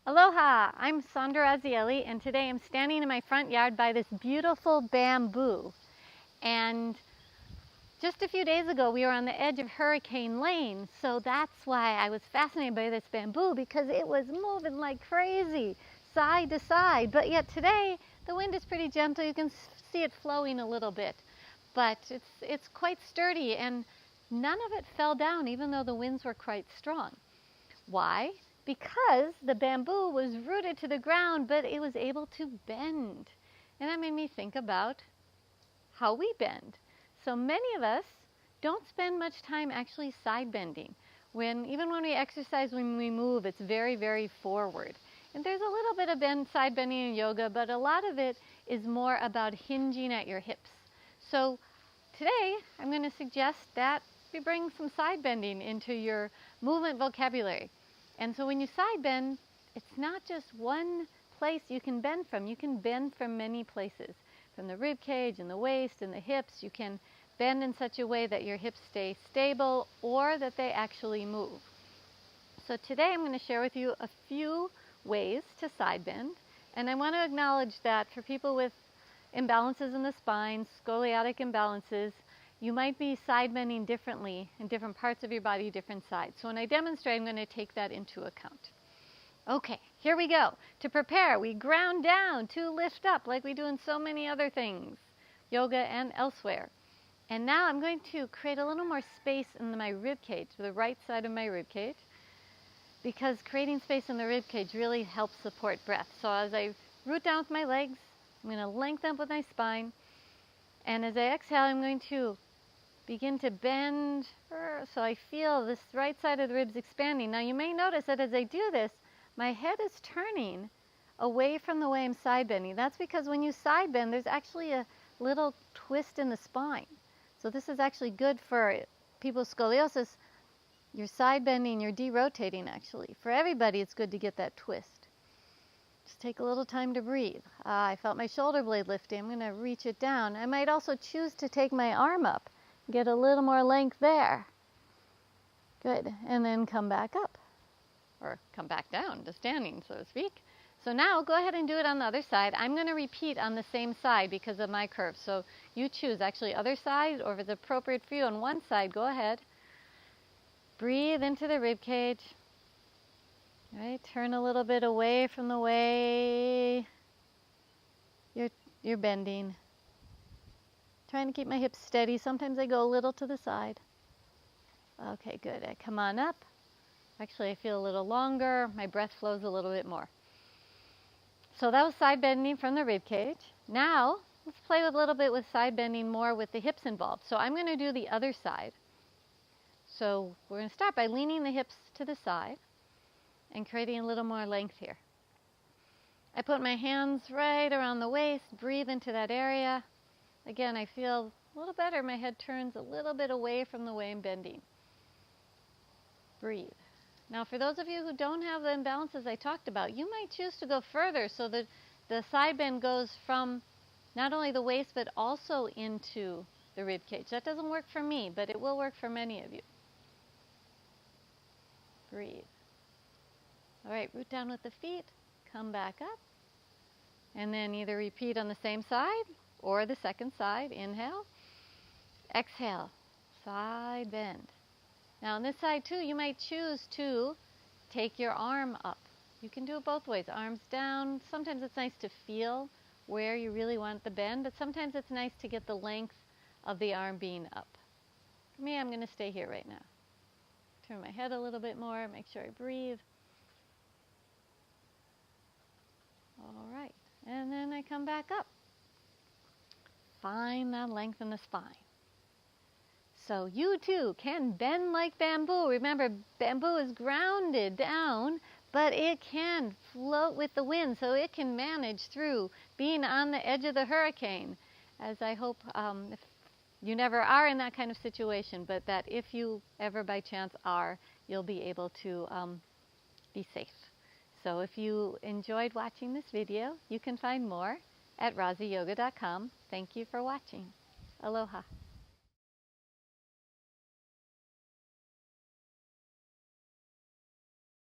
Aloha! I'm Sandra Azieli, and today I'm standing in my front yard by this beautiful bamboo. And just a few days ago, we were on the edge of Hurricane Lane, so that's why I was fascinated by this bamboo, because it was moving like crazy, side to side. But yet today, the wind is pretty gentle. You can see it flowing a little bit, but it's quite sturdy, and none of it fell down, even though the winds were quite strong. Why? Because the bamboo was rooted to the ground, but it was able to bend. And that made me think about how we bend. So many of us don't spend much time actually side bending. Even when we exercise, when we move, it's very, very forward. And there's a little bit of side bending in yoga, but a lot of it is more about hinging at your hips. So today, I'm going to suggest that we bring some side bending into your movement vocabulary. And so when you side bend, it's not just one place you can bend from. You can bend from many places. From the rib cage and the waist and the hips, you can bend in such a way that your hips stay stable or that they actually move. So today I'm going to share with you a few ways to side bend. And I want to acknowledge that for people with imbalances in the spine, scoliotic imbalances, you might be side bending differently in different parts of your body, different sides. So when I demonstrate, I'm going to take that into account. Okay, here we go. To prepare, we ground down to lift up like we do in so many other things, yoga and elsewhere. And now I'm going to create a little more space in my rib cage, the right side of my rib cage, because creating space in the rib cage really helps support breath. So as I root down with my legs, I'm going to lengthen up with my spine. And as I exhale, I'm going to begin to bend so I feel this right side of the ribs expanding. Now you may notice that as I do this, my head is turning away from the way I'm side bending. That's because when you side bend, there's actually a little twist in the spine. So this is actually good for people with scoliosis. You're side bending, you're derotating actually. For everybody, it's good to get that twist. Just take a little time to breathe. I felt my shoulder blade lifting. I'm going to reach it down. I might also choose to take my arm up. Get a little more length there. Good. And then come back up. Or come back down to standing, so to speak. So now go ahead and do it on the other side. I'm going to repeat on the same side because of my curve. So you choose actually other side, or if it's appropriate for you on one side, go ahead. Breathe into the rib cage. Right? Turn a little bit away from the way you're bending. Trying to keep my hips steady. Sometimes I go a little to the side. Okay, good. I come on up. Actually, I feel a little longer. My breath flows a little bit more. So that was side bending from the rib cage. Now, let's play with a little bit with side bending more with the hips involved. So I'm going to do the other side. So we're going to start by leaning the hips to the side and creating a little more length here. I put my hands right around the waist, breathe into that area. Again, I feel a little better. My head turns a little bit away from the way I'm bending. Breathe. Now, for those of you who don't have the imbalances I talked about, you might choose to go further so that the side bend goes from not only the waist but also into the rib cage. That doesn't work for me, but it will work for many of you. Breathe. All right, root down with the feet, come back up, and then either repeat on the same side or the second side. Inhale, exhale, side bend. Now on this side too, you might choose to take your arm up. You can do it both ways, arms down. Sometimes it's nice to feel where you really want the bend, but sometimes it's nice to get the length of the arm being up. For me, I'm going to stay here right now. Turn my head a little bit more, make sure I breathe. All right, and then I come back up. Find that length in the spine. So you too can bend like bamboo. Remember, bamboo is grounded down, but it can float with the wind, so it can manage through being on the edge of the hurricane, as I hope if you never are in that kind of situation, but that if you ever by chance are, you'll be able to be safe. So if you enjoyed watching this video, you can find more at raziyoga.com. Thank you for watching. Aloha.